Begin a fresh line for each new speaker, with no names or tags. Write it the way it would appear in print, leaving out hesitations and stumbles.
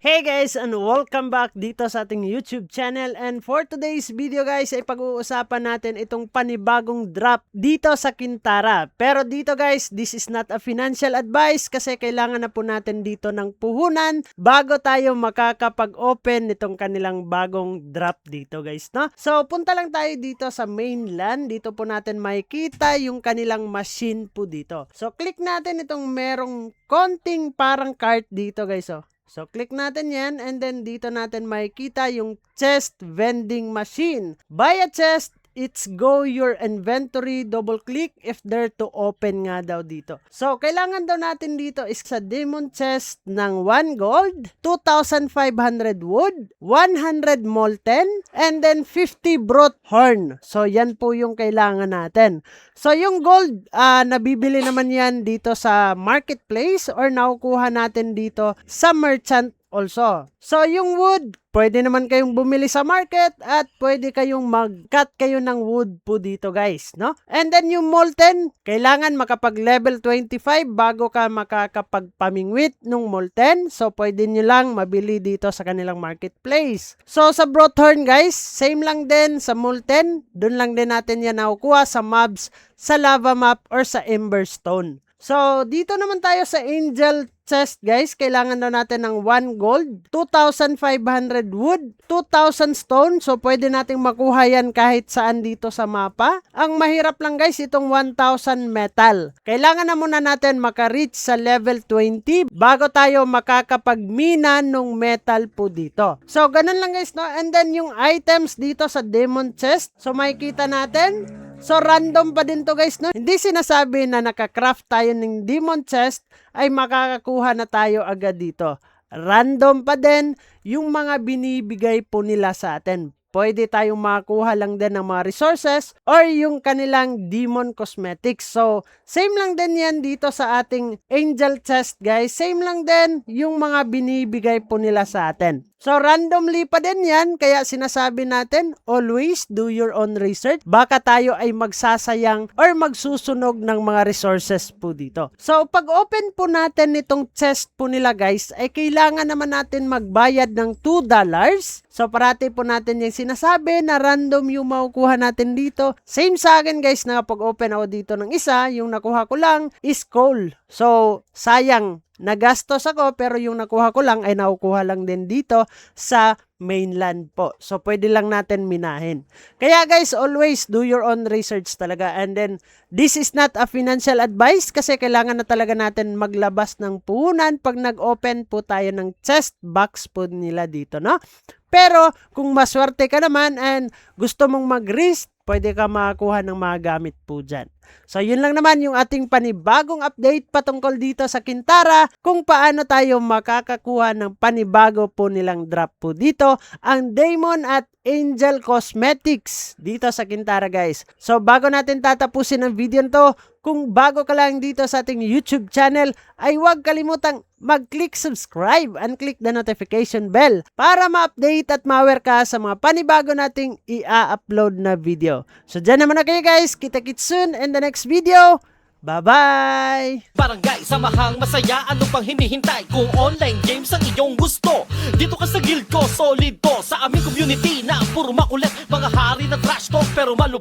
Hey guys, and welcome back dito sa ating YouTube channel. And for today's video guys, ay pag-uusapan natin itong panibagong drop dito sa Kintara. Pero dito guys, this is not a financial advice kasi kailangan na po natin dito ng puhunan bago tayo makakapag-open nitong kanilang bagong drop dito guys, no? So punta lang tayo dito sa mainland. Dito po natin makikita yung kanilang machine po dito. So click natin itong merong konting parang cart dito guys, oh. So, click natin yan and then dito natin makikita yung chest vending machine. Buy a chest, it's go your inventory, double click if there to open nga daw dito. So, kailangan daw natin dito is sa demon chest ng 1 gold, 2,500 wood, 100 molten, and then 50 brought horn. So, yan po yung kailangan natin. So, yung gold, nabibili naman yan dito sa marketplace or nakukuha natin dito sa merchant also. So, yung wood, pwede naman kayong bumili sa market at pwede kayong mag-cut kayo ng wood po dito guys, no? And then yung molten, kailangan makapag level 25 bago ka makakapagpamingwit nung molten. So, pwede nyo lang mabili dito sa kanilang marketplace. So, sa Brothorn guys, same lang din sa molten. Doon lang din natin yan nakukuha sa mobs, sa lava map or sa Emberstone. So, dito naman tayo sa Angel chest guys, kailangan daw natin ng 1 gold, 2,500 wood, 2,000 stone. So, pwede nating makuha yan kahit saan dito sa mapa. Ang mahirap lang guys, itong 1,000 metal. Kailangan na muna natin maka-reach sa level 20 bago tayo makakapagmina nung metal po dito. So, ganun lang guys, no? And then, yung items dito sa demon chest. So, makikita natin. So, random pa din to guys, no? Hindi sinasabi na nakacraft tayo ng demon chest ay makakakuha na tayo agad dito. Random pa din yung mga binibigay po nila sa atin. Pwede tayong makakuha lang din ng mga resources or yung kanilang demon cosmetics. So, same lang din yan dito sa ating angel chest guys. Same lang din yung mga binibigay po nila sa atin. So, randomly pa din yan. Kaya sinasabi natin, always do your own research. Baka tayo ay magsasayang or magsusunog ng mga resources po dito. So, pag open po natin nitong chest po nila guys, ay kailangan naman natin magbayad ng $2. So, parati po natin yung sinasabi na random yung makukuha natin dito. Same sa akin guys, na pag open ako dito ng isa, yung nakuha ko lang is coal. So, sayang. Nagastos ako pero yung nakuha ko lang ay nakukuha lang din dito sa mainland po. So, pwede lang natin minahin. Kaya guys, always do your own research talaga. And then, this is not a financial advice kasi kailangan na talaga natin maglabas ng puhunan pag nag-open po tayo ng chest box po nila dito, no? Pero, kung maswerte ka naman and gusto mong mag-risk, pwede ka makakuha ng mga gamit po dyan. So, yun lang naman yung ating panibagong update patungkol dito sa Kintara kung paano tayo makakakuha ng panibago po nilang drop po dito, ang Demon at Angel Cosmetics dito sa Kintara guys. So, bago natin tatapusin ang video nito, kung bago ka lang dito sa ating YouTube channel, ay huwag kalimutang mag-click subscribe and click the notification bell para ma-update at ma-aware ka sa mga panibago nating i-upload na video. So, dyan naman na kayo guys. Kita-kits soon in the next video. Bye-bye!
Barangay, samahang masaya, ano pang hinihintay? Kung online games ang iyong gusto, dito ka sa guild ko, solid to. Sa aming community na puro makulit, mga hari na trash talk pero malup.